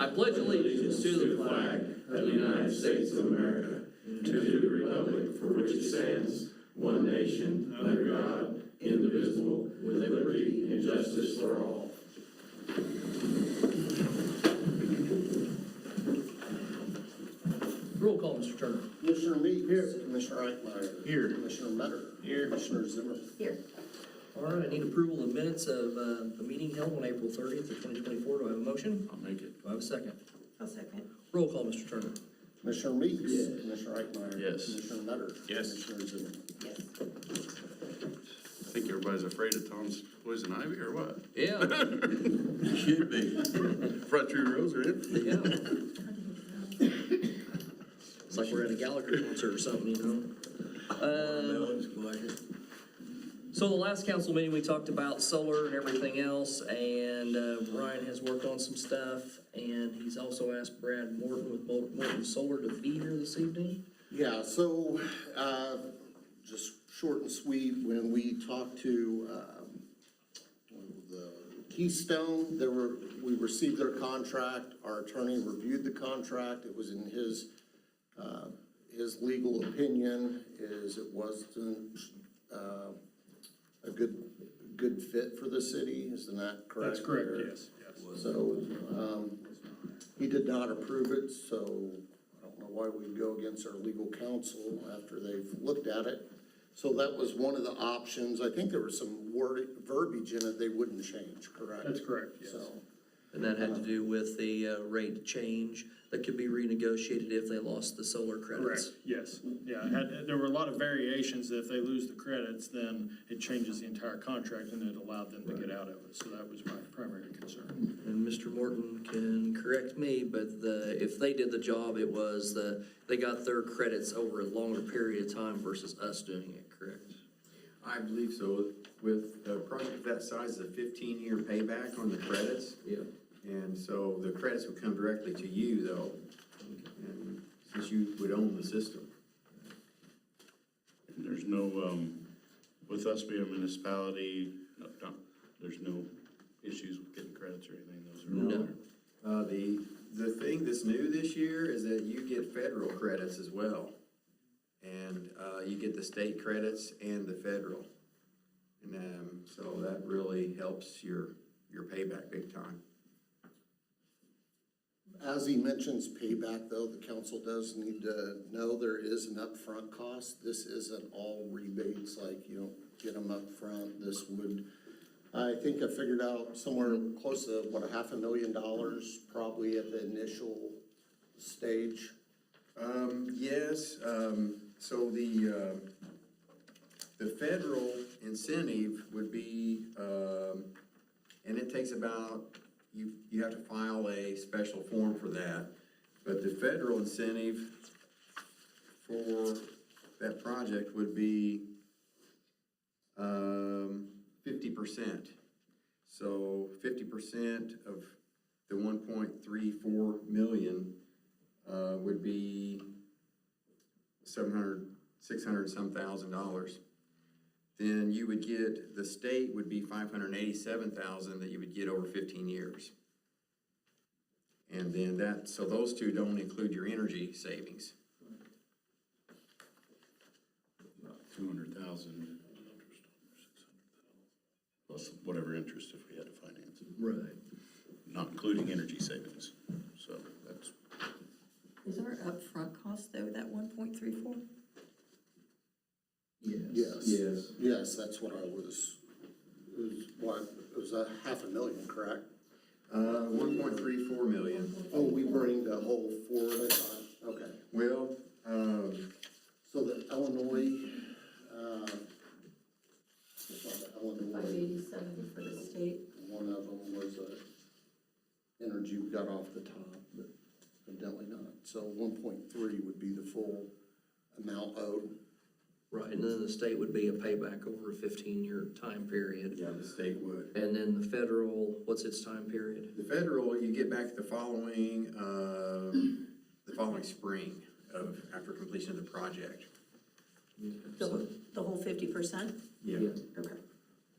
I pledge allegiance to the flag of the United States of America, and to the republic for which it stands, one nation, under God, indivisible, with liberty and justice for all. Roll call, Mr. Turner. Commissioner Meeks. Here. Commissioner Eichmeyer. Here. Commissioner Metter. Here. Commissioner Zimmer. Here. All right, I need approval of minutes of the meeting held on April 30th of 2024. Do I have a motion? I'll make it. Do I have a second? I'll second. Roll call, Mr. Turner. Commissioner Meeks. Yes. Commissioner Eichmeyer. Yes. Commissioner Metter. Yes. Commissioner Zimmer. Yes. I think everybody's afraid of Tom's poison ivy or what? Yeah. Should be. Front tree rows are empty. Yeah. It's like we're at a Gallagher concert or something, you know? So the last council meeting, we talked about solar and everything else, and Ryan has worked on some stuff, and he's also asked Brad Morton with Morton Solar to be here this evening. Yeah, so, just short and sweet, when we talked to, the Keystone, we received their contract, our attorney reviewed the contract, it was in his legal opinion is it wasn't, a good fit for the city, isn't that correct? That's correct, yes. So, he did not approve it, so I don't know why we'd go against our legal counsel after they've looked at it. So that was one of the options. I think there was some verbiage in it they wouldn't change, correct? That's correct, yes. So, And that had to do with the rate change that could be renegotiated if they lost the solar Correct, credits. yes. Yeah, there were a lot of variations. If they lose the credits, then it changes the entire contract and it allowed them to get out of it. So that was my primary concern. And Mr. Morton can correct me, but if they did the job, it was they got their credits over a longer period of time versus us doing it, correct? I believe so. With a project of that size, a 15-year payback on the credits. Yeah. And so the credits would come directly to you, though, and since you would own the system. And there's no, with us being a municipality, there's no issues with getting credits or anything. Those are No. The thing that's new this year is that you get federal credits as well. And you get the state credits and the federal. And so that really helps your payback big time. as he mentions payback though, the council does need to know there is an upfront cost. This isn't all rebates, like you don't get them up front. This would, I think I figured out somewhere close to, what, $500,000 probably at the initial stage. Yes, so the federal incentive would be, and it takes about, you have to file a special form for that, but the federal incentive for that project would be 50%. So 50% of the 1.34 million would be $600 some thousand. Then you would get, the state would be $587,000 that you would get over 15 years. And then that, so those two don't include your energy savings. $200,000 plus whatever interest if we had to finance it. Right. Not including energy savings. So that's. Is our upfront cost though, that 1.34? Yes. Yes, that's what I was, it was $500,000, correct? 1.34 million. Oh, we bring the whole forward, I thought, okay. Well, So the Illinois, 587 for the state. one of them was energy we got off the top, but evidently not. So 1.3 would be the full amount owed. Right, and then the state would be a payback over a 15-year time period. yeah, the state would. And then the federal, what's its time period? The federal, you get back the following spring after completion of the project. The whole 50%? Yeah. Okay.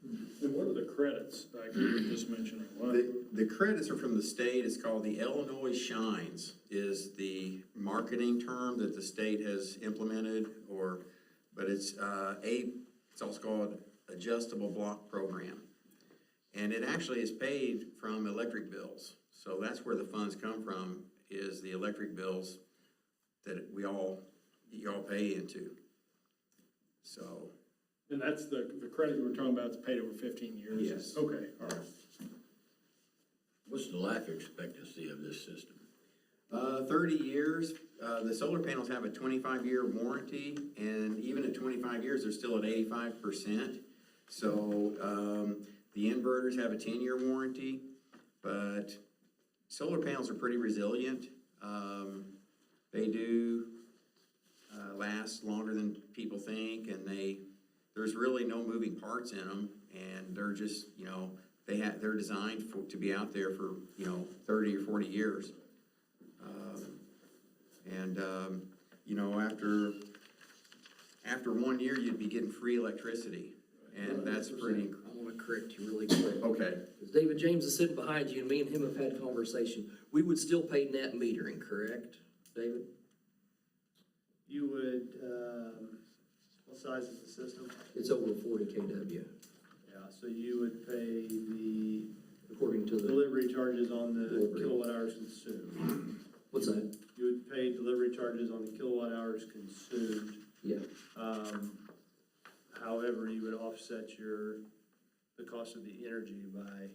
And what are the credits, like you were just mentioning? What? The credits are from the state. It's called the Illinois Shines is the marketing term that the state has implemented, but it's also called adjustable block program. And it actually is paid from electric bills. So that's where the funds come from, is the electric bills that y'all pay into. So, And that's the credit we're talking about, it's paid over 15 years? Yes. Okay, all right. What's the life expectancy of this system? 30 years. The solar panels have a 25-year warranty, and even at 25 years, they're still at 85%. So the inverters have a 10-year warranty, but solar panels are pretty resilient. They do last longer than people think, and there's really no moving parts in them, and they're just, they're designed to be out there for, 30 or 40 years. After 1 year, you'd be getting free electricity, and that's pretty, I wanna correct you really quick. okay. David James is sitting behind you, and me and him have had a conversation. We would still pay net metering, correct, David? You would, what size is the system? It's over 40 kW, Yeah, so you would pay the according to the, delivery charges on the Delivery. kilowatt hours consumed. what's that? You would pay delivery charges on the kilowatt hours consumed. Yeah, However, you would offset the cost of the energy by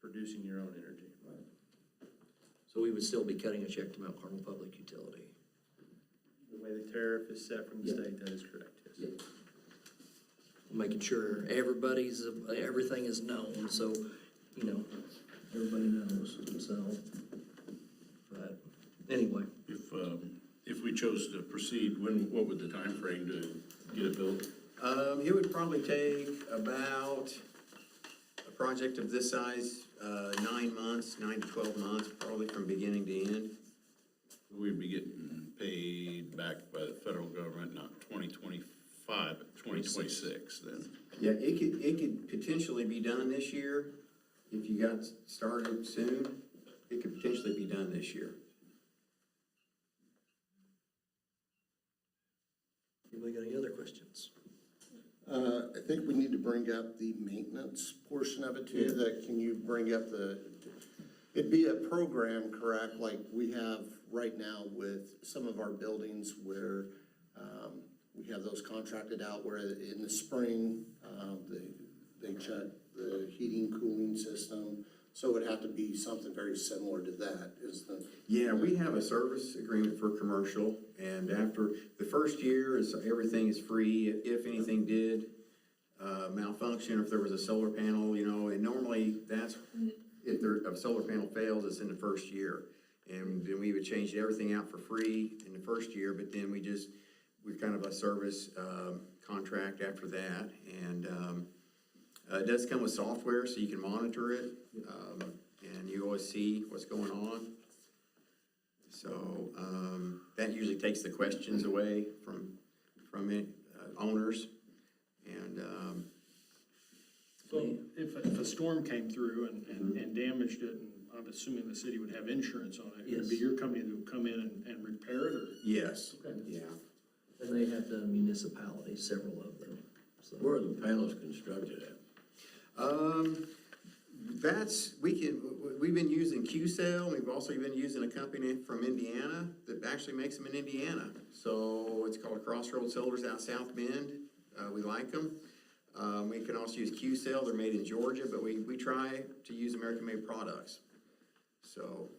producing your own energy. so we would still be cutting a check to Mount Carmel Public Utility. The way the tariff is set from the Yeah. state, that is correct, yes. Yeah. Making sure everything is known, so, everybody knows, so. But, anyway, If we chose to proceed, what would the time frame to get it built? It would probably take about a project of this size, 9 months, 9 to 12 months, probably from beginning to end. We'd be getting paid back by the federal government, not 2025, but 2026 then. Yeah, it could potentially be done this year. If you got started soon, it could potentially be done this year. anybody got any other questions? I think we need to bring up the maintenance portion of it too, can you bring up it'd be a program, correct, like we have right now with some of our buildings where, we have those contracted out where in the spring, they check the heating, cooling system, so it would have to be something very similar to that, is the. Yeah, we have a service agreement for commercial, and after the first year, everything is free. If anything did malfunction, if there was a solar panel, and normally if a solar panel fails, it's in the first year. And then we would change everything out for free in the first year, but then we're kind of a service contract after that. And it does come with software, so you can monitor it, and you always see what's going on. So that usually takes the questions away from it, owners. And So if a storm came through and damaged it, and I'm assuming the city would have insurance on it, it would be Yes. your company that would come in and repair it, or? yes, Okay. yeah. And they have done municipalities, several of them, so. Where are the panels constructed at? We've been using Q-Cell. We've also been using a company from Indiana that actually makes them in Indiana. So it's called Crossroads Solars out South Bend. We like them. We can also use Q-Cell. They're made in Georgia, but we try to use American-made products. So,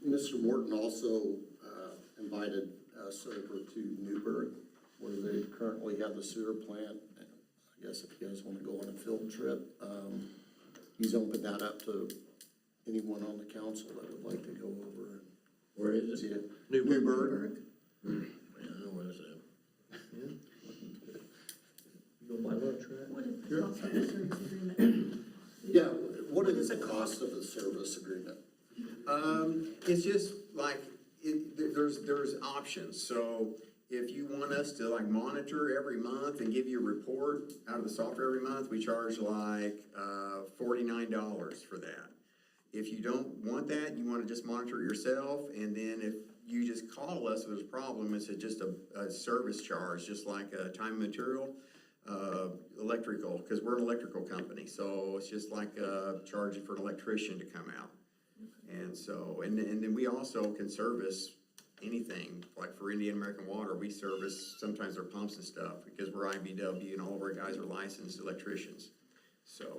Mr. Morton also invited us over to Newburgh, where they currently have the sewer plant. I guess if you guys want to go on a field trip, he's opened that up to anyone on the council that would like to go over and Where is see it? it. Newburgh. I don't know where that's at. You go buy lunch, right? What is the cost of the service agreement? Yeah, what is the cost of the service agreement? it's just like, there's options. So if you want us to like monitor every month and give you a report out of the software every month, we charge like $49 for that. If you don't want that, you want to just monitor it yourself, and then if you just call us if there's a problem, it's just a service charge, just like a time and material, electrical, because we're an electrical company, so it's just like charging for an electrician to come out. And so, and then we also can service anything, like for Indian American Water, we service sometimes their pumps and stuff, because we're IBW and all of our guys are licensed electricians, so.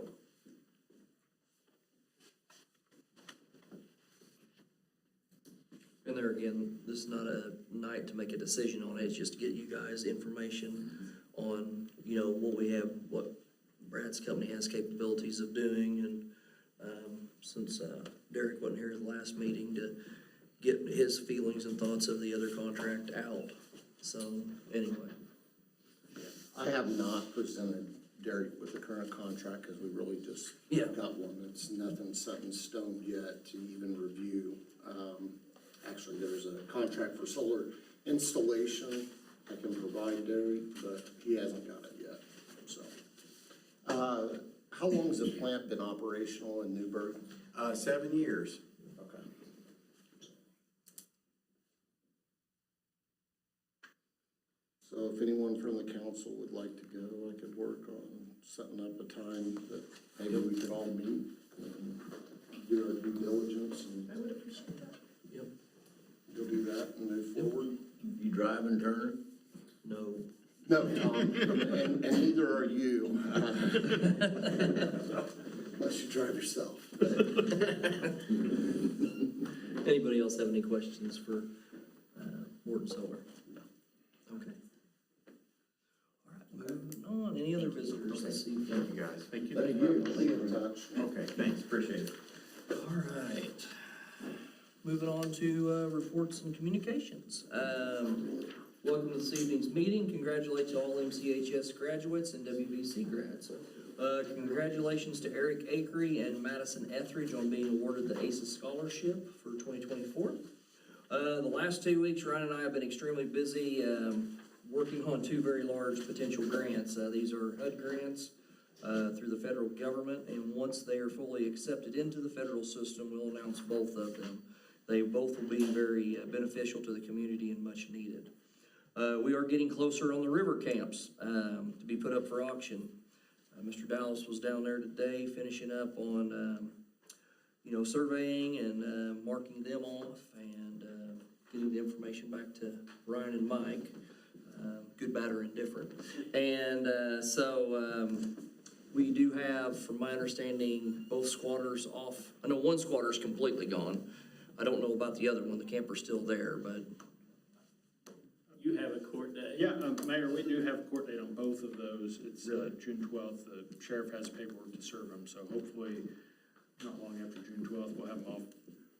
And there again, this is not a night to make a decision on it, it's just to get you guys information on, you know, what we have, what Brad's company has capabilities of doing, and, since, Derek wasn't here at the last meeting, to get his feelings and thoughts of the other contract out, so, anyway. I have not presented Derek with the current contract, because we really just Yeah. got one. It's nothing set in stone yet to even review. Actually, there's a contract for solar installation I can provide Derek, but he hasn't got it yet, so. How long has the plant been operational in Newburgh? 7 years. Okay. So if anyone from the council would like to go, I could work on setting up a time that maybe we could all meet and do our due diligence, and I would appreciate that. Yep. go do that and move forward. You driving, Turner? No. No, Tom, and neither are you. Unless you drive yourself. Anybody else have any questions for, Morton Solar? No. Okay. All right, moving on, any other visitors this evening? Thank you, guys. Thank you. Thank you. Be in touch. Okay, thanks, appreciate it. All right. Moving on to reports and communications. Welcome to this evening's meeting. Congratulate to all MCHS graduates and WVC grads. Congratulations to Eric Akery and Madison Etheridge on being awarded the ACES Scholarship for 2024. The last 2 weeks, Ryan and I have been extremely busy working on two very large potential grants. These are HUD grants through the federal government, and once they are fully accepted into the federal system, we'll announce both of them. They both will be very beneficial to the community and much needed. We are getting closer on the river camps to be put up for auction. Mr. Dallas was down there today finishing up on, surveying and marking them off and getting the information back to Ryan and Mike, good, bad, or indifferent. And we do have, from my understanding, both squatters off. I know one squatter's completely gone. I don't know about the other one. The camper's still there, but. You have a court date? Yeah, Mayor, we do have a court date on both of those. It's June 12th. The sheriff has paperwork to serve them, so hopefully not long after June 12th, we'll have them off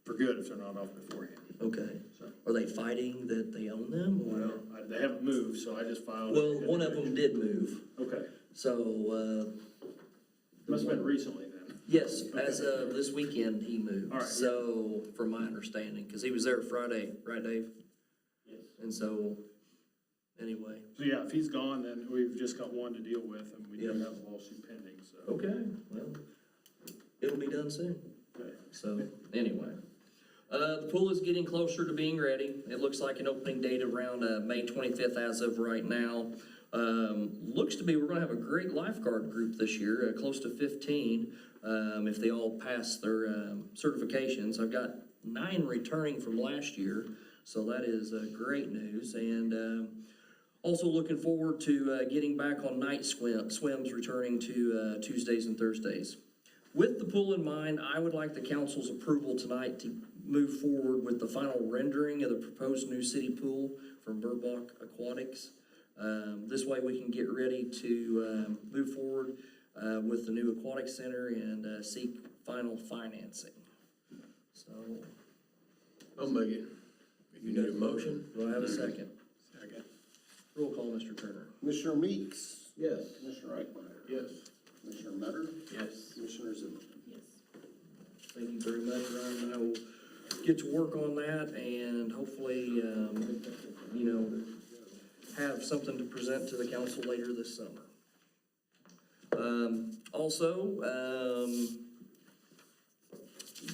for good if they're not off beforehand. Okay. So, Are they fighting that they own them? Or? well, they haven't moved, so I just filed. Well, one of them did move. Okay. So, Must have been recently then. yes, as of this weekend, he moved. All right. So, from my understanding, because he was there Friday, right, Dave? Yes. And so, anyway. So yeah, if he's gone, then we've just got one to deal with, and we do Yep. have a lawsuit pending, so. Okay, well, it'll be done soon. Okay. So, anyway. The pool is getting closer to being ready. It looks like an opening date around May 25th as of right now. Looks to be we're going to have a great lifeguard group this year, close to 15, if they all pass their certifications. I've got 9 returning from last year, so that is great news. And also looking forward to getting back on night swims returning to Tuesdays and Thursdays. With the pool in mind, I would like the council's approval tonight to move forward with the final rendering of the proposed new city pool from Burbach Aquatics. This way we can get ready to move forward with the new aquatic center and seek final financing. So, I'll make it. You need a motion? do I have a second? Second. Roll call, Mr. Turner. Commissioner Meeks. Yes. Commissioner Eichmeyer. Yes. Commissioner Metter. Yes. Commissioner Zimmerman. Yes. Thank you very much, Ryan, and I will get to work on that, and hopefully, have something to present to the council later this summer. Also,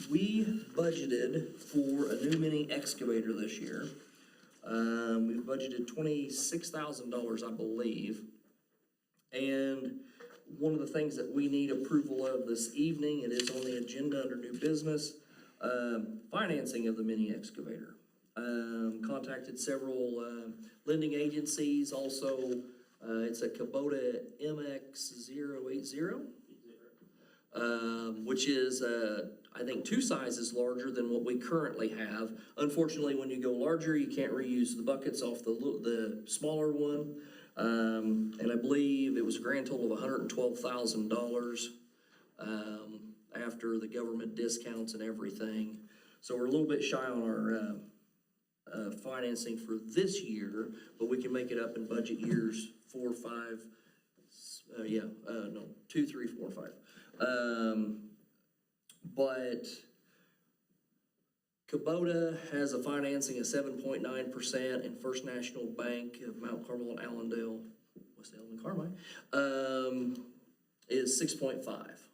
we budgeted for a new mini excavator this year. We budgeted $26,000, I believe. And one of the things that we need approval of this evening, it is on the agenda under new business, financing of the mini excavator. Contacted several lending agencies, also it's a Kubota MX-080, which is, I think, 2 sizes larger than what we currently have. Unfortunately, when you go larger, you can't reuse the buckets off the smaller one. And I believe it was a grand total of $112,000 after the government discounts and everything. So we're a little bit shy on our financing for this year, but we can make it up in budget years 4, 5, 2, 3, 4, 5. But Kubota has a financing of 7.9%, and First National Bank of Mount Carmel and Allendale, West Allen and Carmi, is 6.5.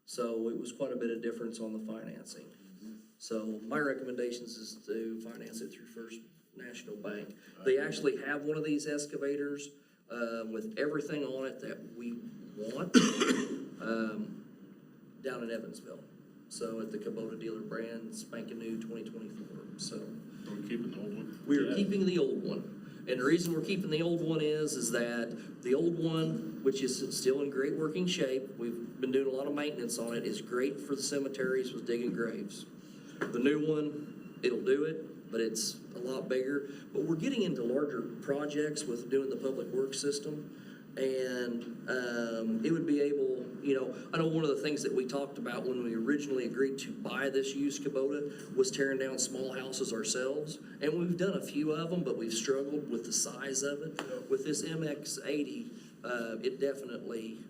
So it was quite a bit of difference on the financing. So my recommendations is to finance it through First National Bank. They actually have one of these excavators with everything on it that we want down in Evansville. So at the Kubota dealer brand, spanking new 2024, so. Are we keeping the old one? We're keeping the old one. And the reason we're keeping the old one is that the old one, which is still in great working shape, we've been doing a lot of maintenance on it, is great for the cemeteries with digging graves. The new one, it'll do it, but it's a lot bigger. But we're getting into larger projects with doing the public works system. And it would be able, I know one of the things that we talked about when we originally agreed to buy this used Kubota was tearing down small houses ourselves. And we've done a few of them, but we've struggled with the size of it. With this MX-80, it definitely,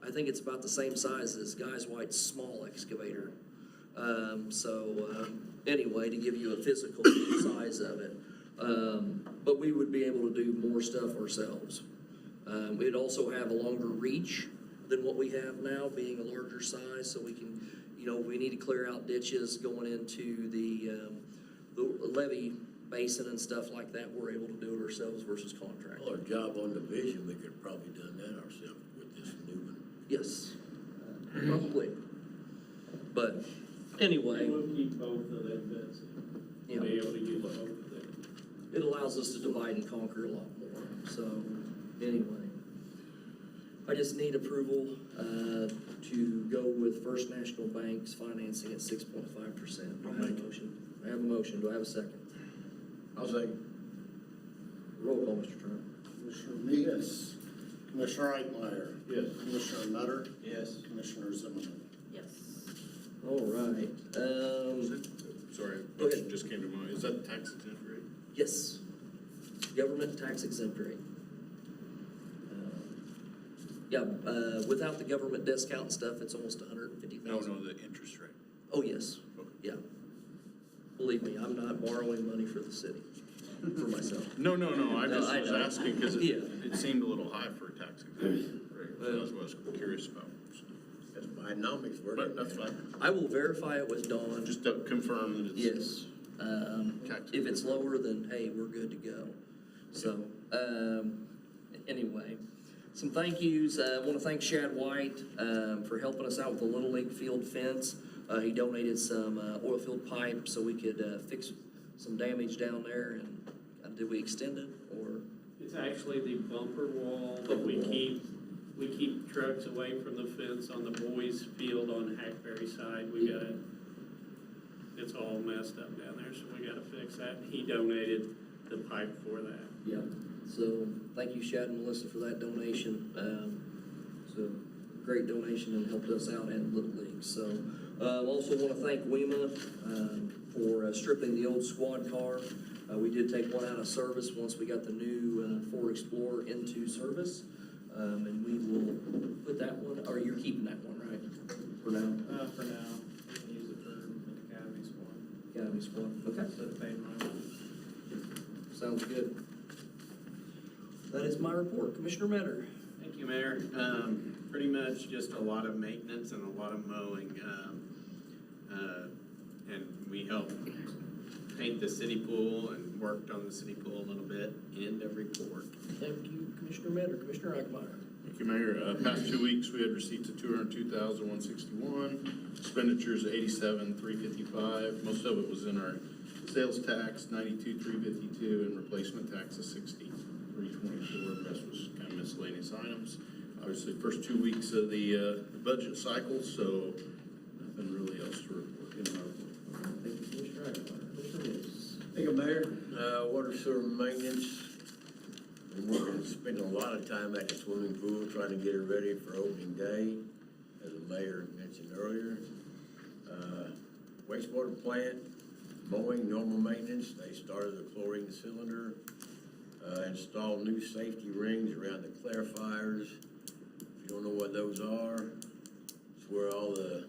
I think it's about the same size as Guys White's small excavator. Anyway, to give you a physical size of it. But we would be able to do more stuff ourselves. We'd also have a longer reach than what we have now, being a larger size, so we can, we need to clear out ditches going into the levee basin and stuff like that. We're able to do it ourselves versus contract. Well, our job on division, we could have probably done that ourselves with this new one. Yes, probably. But anyway, We'll keep both of them, Betsy. Yeah. Be able to use both of them. it allows us to divide and conquer a lot more. So anyway, I just need approval to go with First National Bank's financing at 6.5%. Do I have a motion? I have a motion. Do I have a second? I'll say. Roll call, Mr. Trump. Commissioner Meeks. Commissioner Eitmeyer. Yes. Commissioner Nutter. Yes. Commissioner Zimmerman. Yes. All right. Sorry, Go ahead. motion just came to mind. Is that tax exempt rate? Yes. Government tax exempt rate. Without the government discount and stuff, it's almost $150,000. No, the interest rate. Oh, yes. Yeah. Believe me, I'm not borrowing money for the city, for myself. No, I No, just I was know. asking because Yeah. it seemed a little high for a tax exempt rate. That's what I was curious about. That's Bidenomics working. But that's fine. I will verify it with Dawn. Just to confirm that it's. Yes. Tax If it's lower, then hey, we're good to go. So, anyway, some thank yous. I want to thank Shad White for helping us out with the Little League field fence. He donated some oil filled pipe so we could fix some damage down there. And did we extend it or? It's actually the bumper wall that we keep trucks away from the fence on the boys' field on Hackberry side. It's all messed up down there, so we gotta fix that. He donated the pipe for that. Yeah. So thank you, Shad and Melissa, for that donation. So great donation and helped us out and Little League. So also want to thank WEMA for stripping the old squad car. We did take one out of service once we got the new Ford Explorer into service. And we will put that one, or you're keeping that one, right? For now? For now, we can use it for the academy squad. Academy squad. Okay. Instead of paying my money. Sounds good. That is my report. Commissioner Metter. Thank you, Mayor. Pretty much just a lot of maintenance and a lot of mowing. And we helped paint the city pool and worked on the city pool a little bit. End of report. Thank you, Commissioner Metter. Commissioner Eichmeyer. Thank you, Mayor. Past 2 weeks, we had receipts of $202,161, expenditures of $87,355. Most of it was in our sales tax, $92,352, and replacement tax of $60,324. The rest was kind of miscellaneous items. Obviously, first 2 weeks of the budget cycle, so nothing really else to report in our report. Thank you, Commissioner Eichmeyer. Commissioner Mills. Thank you, Mayor. Water sewer maintenance. Been working, spending a lot of time at the swimming pool trying to get it ready for opening day, as the mayor mentioned earlier. Wastewater plant, mowing, normal maintenance. They started the chlorine cylinder, installed new safety rings around the clarifiers. If you don't know what those are, it's where all the,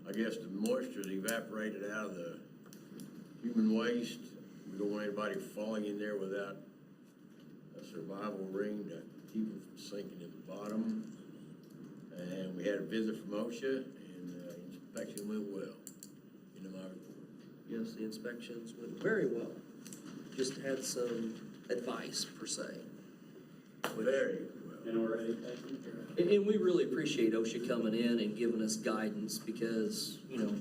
I guess, the moisture is evaporated out of the human waste. We don't want anybody falling in there without a survival ring to keep them from sinking in the bottom. And we had a visit from OSHA, and inspection went well. Into my report. Yes, the inspections went very well. Just had some advice, per se. Very well. And already taken care of. And we really appreciate OSHA coming in and giving us guidance because, you know,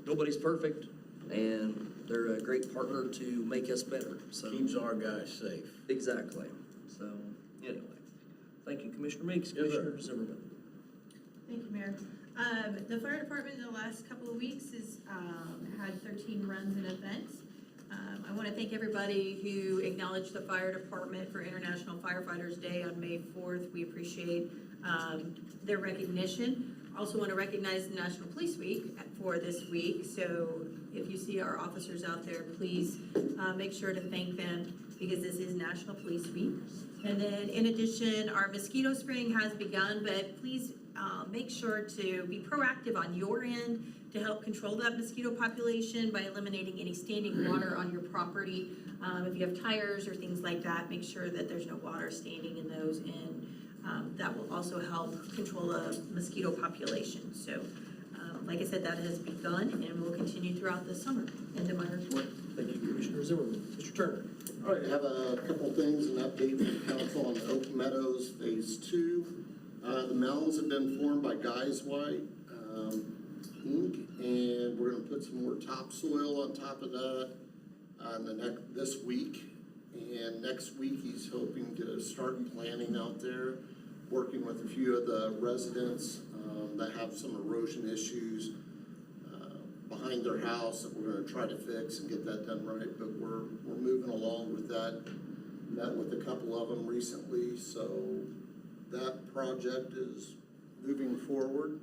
nobody's perfect and they're a great partner to make us better, so. Keeps our guys safe. Exactly. So, anyway. Thank you, Commissioner Meeks. Yes, sir. Commissioner Zimmerman. Thank you, Mayor. The fire department in the last couple of weeks has had 13 runs and events. I want to thank everybody who acknowledged the fire department for International Firefighters Day on May 4th. We appreciate their recognition. Also want to recognize the National Police Week for this week. So if you see our officers out there, please make sure to thank them because this is National Police Week. And then in addition, our mosquito spraying has begun, but please make sure to be proactive on your end to help control that mosquito population by eliminating any standing water on your property. If you have tires or things like that, make sure that there's no water standing in those, and that will also help control the mosquito population. So, like I said, that has begun and will continue throughout the summer. End of my report. Thank you, Commissioner Zimmerman. Mr. Turner. All right, I have a couple things, an update from council on Oak Meadows Phase 2. The mounds have been formed by Guys White, Inc., and we're gonna put some more topsoil on top of that this week. And next week, he's hoping to start planting out there, working with a few of the residents that have some erosion issues behind their house that we're gonna try to fix and get that done right. But we're moving along with that. Met with a couple of them recently, so that project is moving forward.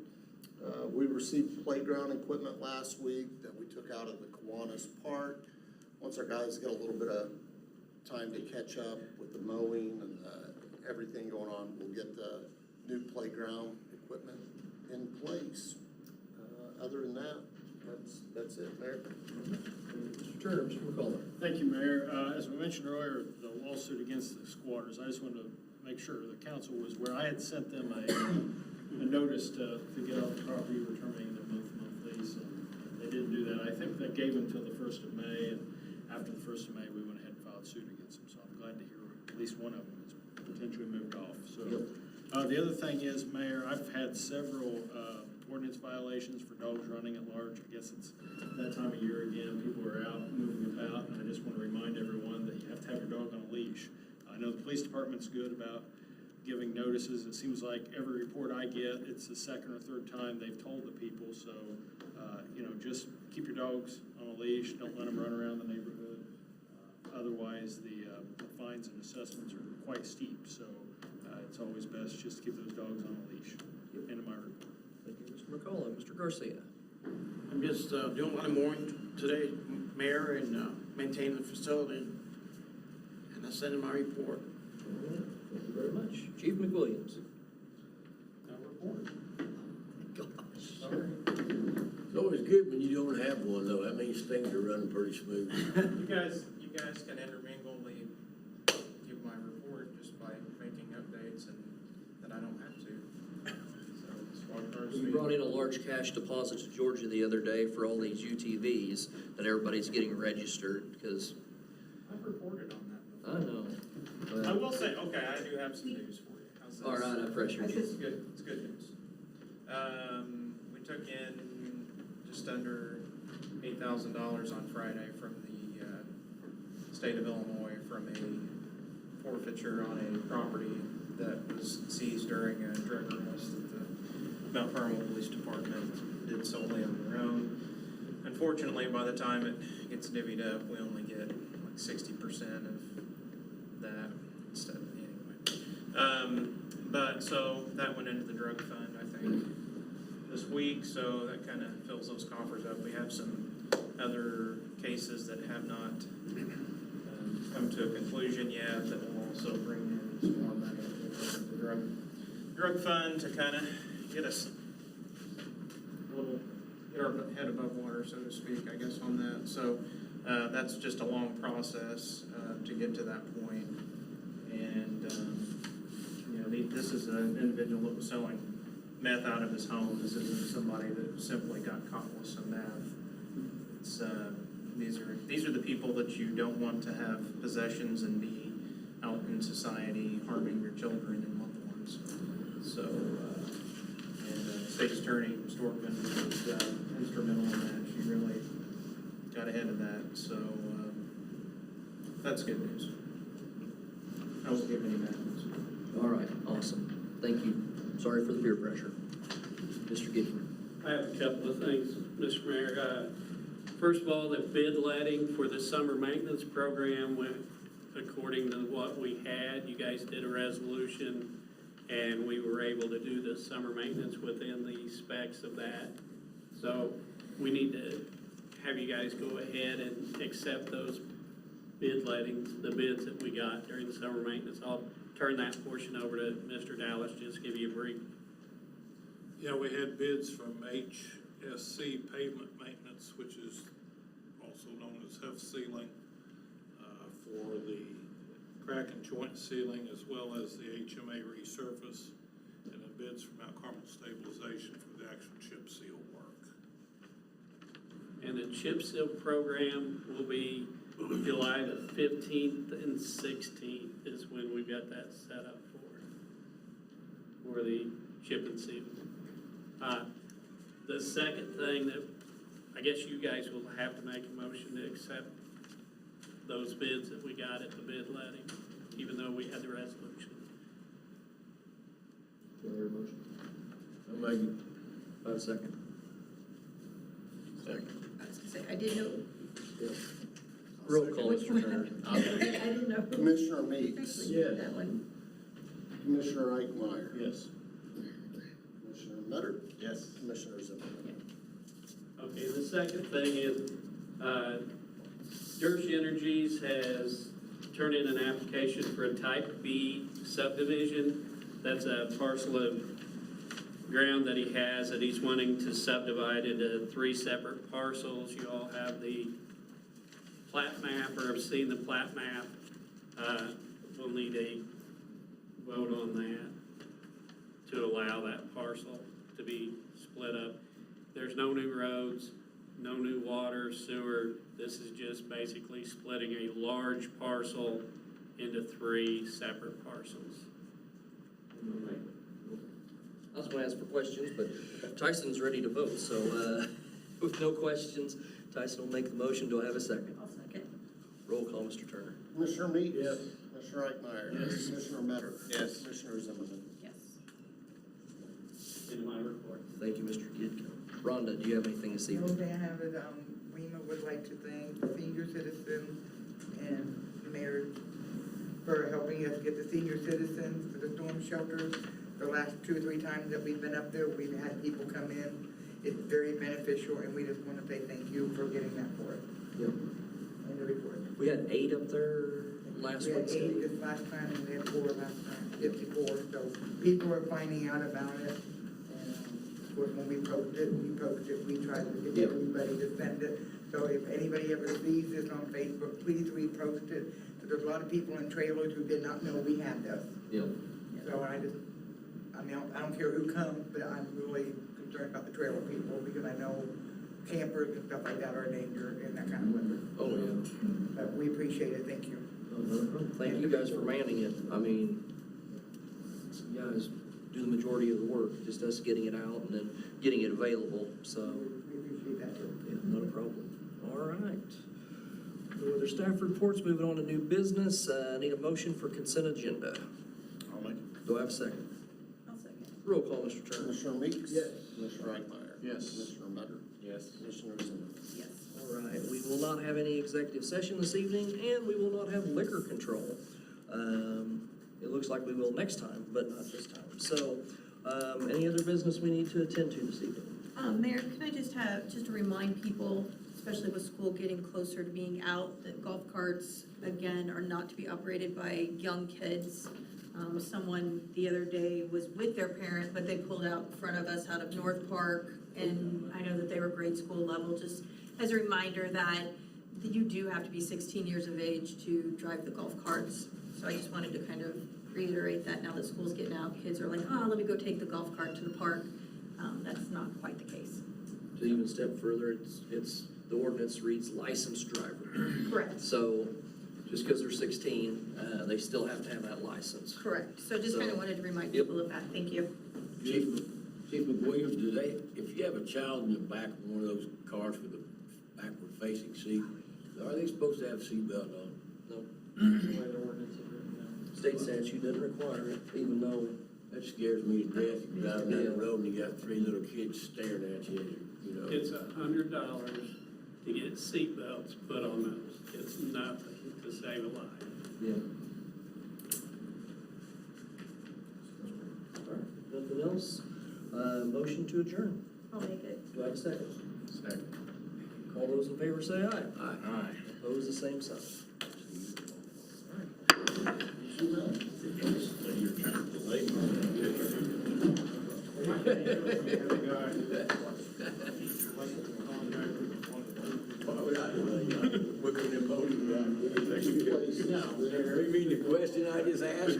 We received playground equipment last week that we took out of the Kiwanis Park. Once our guys get a little bit of time to catch up with the mowing and everything going on, we'll get the new playground equipment in place. Other than that, that's it, Mayor. Mr. Turner, Mr. McCullough. Thank you, Mayor. As we mentioned earlier, the lawsuit against the squatters, I just wanted to make sure the council was aware. I had sent them a notice to get off the property, we're terminating their month lease, and they didn't do that. I think that gave until the 1st of May, and after the 1st of May, we went ahead and filed suit against them, so I'm glad to hear at least one of them is potentially moved off. So, the other thing is, Mayor, I've had several ordinance violations for dogs running at large. I guess it's that time of year again, people are out moving about, and I just want to remind everyone that you have to have your dog on a leash. I know the police department's good about giving notices. It seems like every report I get, it's the second or third time they've told the people. So, just keep your dogs on a leash. Don't let them run around the neighborhood. Otherwise, the fines and assessments are quite steep. So, it's always best just to keep those dogs on a leash. End of my report. Thank you, Mr. McCullough. Mr. Garcia. I'm just doing a lot of mowing today, Mayor, and maintaining the facility. And that's the end of my report. Thank you very much. Chief McWilliams. No report. Gosh, sorry. It's always good when you don't have one, though. That means things are running pretty smooth. You guys can intermingle, give my report. brought in a large cash deposit to Georgia the other day for all these UTVs that everybody's getting registered, because, I've reported on that I know. before. I But, will say, okay, I do have some news for you. How's this? all right, I pressured you. It's good, it's good news. We took in just under $8,000 on Friday from the state of Illinois from a forfeiture on a property that was seized during a drug arrest that the Mount Carmel Police Department did solely on their own. Unfortunately, by the time it gets divvied up, we only get like 60% of that instead of, anyway. But so that went into the drug fund, I think, this week, so that kind of fills those coffers up. We have some other cases that have not come to a conclusion yet that will also bring in some more money into the drug fund to kind of get us a little, get our head above water, so to speak, I guess, on that. So that's just a long process to get to that point. And this is an individual that was selling meth out of his home. This isn't somebody that simply got caught with some meth. It's these are the people that you don't want to have possessions and be out in society harming your children and loved ones. So, State Attorney Storkman was instrumental in that. She really got ahead of that. So that's good news. I won't give any bad news. All right, awesome. Thank you. Sorry for the peer pressure. Mr. Gifford. I have a couple of things, Mr. Mayor. First of all, the bid letting for the summer maintenance program went according to what we had. You guys did a resolution, and we were able to do the summer maintenance within the specs of that. So we need to have you guys go ahead and accept those bid lettings, the bids that we got during the summer maintenance. I'll turn that portion over to Mr. Dallas, just give you a brief. Yeah, we had bids from HSC Pavement Maintenance, which is also known as Huff Sealing, for the crack and joint sealing, as well as the HMA resurface, and then bids from Mount Carmel Stabilization for the actual chip seal work. And the chip seal program will be July the 15th and 16th is when we got that set up for the chip and seal. The second thing that I guess you guys will have to make a motion to accept those bids that we got at the bid letting, even though we had the resolution. Do I hear a motion? I'll make it. 5 seconds. Second. I was gonna say, I didn't know. Yes. Roll call, Mr. Turner. I didn't know. Commissioner Meeks. Yes. That one. Commissioner Eichmeyer. Yes. Commissioner Nutter. Yes. Commissioner Zimmerman. Okay, the second thing is, Dersh Energies has turned in an application for a type B subdivision. That's a parcel of ground that he has that he's wanting to subdivide into 3 separate parcels. You all have the plat map, or have seen the plat map. We'll need a vote on that to allow that parcel to be split up. There's no new roads, no new water, sewer. This is just basically splitting a large parcel into 3 separate parcels. I was gonna ask for questions, but Tyson's ready to vote, so, with no questions, Tyson will make the motion. Do I have a second? I'll second. Roll call, Mr. Turner. Commissioner Meeks. Yes. Commissioner Eichmeyer. Yes. Commissioner Nutter. Yes. Commissioner Zimmerman. Yes. In my report. Thank you, Mr. Gidko. Rhonda, do you have anything this The evening? only thing I have is, WEMA would like to thank the senior citizens and the mayor for helping us get the senior citizens for the storm shelters. The last 2 or 3 times that we've been up there, we've had people come in. It's very beneficial, and we just want to say thank you for getting that for us. Yep. And the report. We had 8 up there last We had Wednesday. 8 this last time, and we had 4 last time, 54, so people are finding out about it. And, of course, when we post it, we try to get Yep. everybody to send it. So if anybody ever sees this on Facebook, please repost it. There's a lot of people in trailers who did not know we had this. Yep. So I don't care who comes, but I'm really concerned about the trailer people, because I know campers and stuff like that are in danger in that kind of weather. Oh, yeah. But we appreciate it, thank you. Thank you guys for manning it. I mean, you guys do the majority of the work, just us getting it out and then getting it available, so, We appreciate that too. yeah, not a problem. All right. No other staff reports, moving on to new business. Need a motion for consent agenda. I'll make it. Do I have a second? I'll second. Roll call, Mr. Turner. Commissioner Meeks? Yes. Commissioner Eichmeyer? Yes. Commissioner Metter? Yes. Commissioner Simmons? Yes. All right, we will not have any executive session this evening, and we will not have liquor control. It looks like we will next time, but not this time. So, any other business we need to attend to this evening? Mayor, can I just to remind people, especially with school getting closer to being out, that golf carts, again, are not to be operated by young kids. Someone the other day was with their parent, but they pulled out in front of us out of North Park, and I know that they were grade school level, just as a reminder that you do have to be 16 years of age to drive the golf carts. So I just wanted to kind of reiterate that now that school's getting out, kids are like, oh, let me go take the golf cart to the park. That's not quite the case. To even step further, the ordinance reads licensed driver. Correct. So, just because they're 16, they still have to have that license. Correct. So just kind of wanted to remind Yep. people of that. Thank you. Chief McWilliams, do they, if you have a child in the back of one of those cars with a backward facing seat, are they supposed to have a seatbelt on? No. State statute doesn't require it, even though, That scares me to death. You drive down the road and you got three little kids staring at you, you know. It's $100 to get seatbelts put on those. It's nothing to save a life. yeah. All right, nothing else? Motion to adjourn. I'll make it. Do I have a second? Second. All those in favor say aye. Aye. Opposed, the same sign. You mean the question I just asked?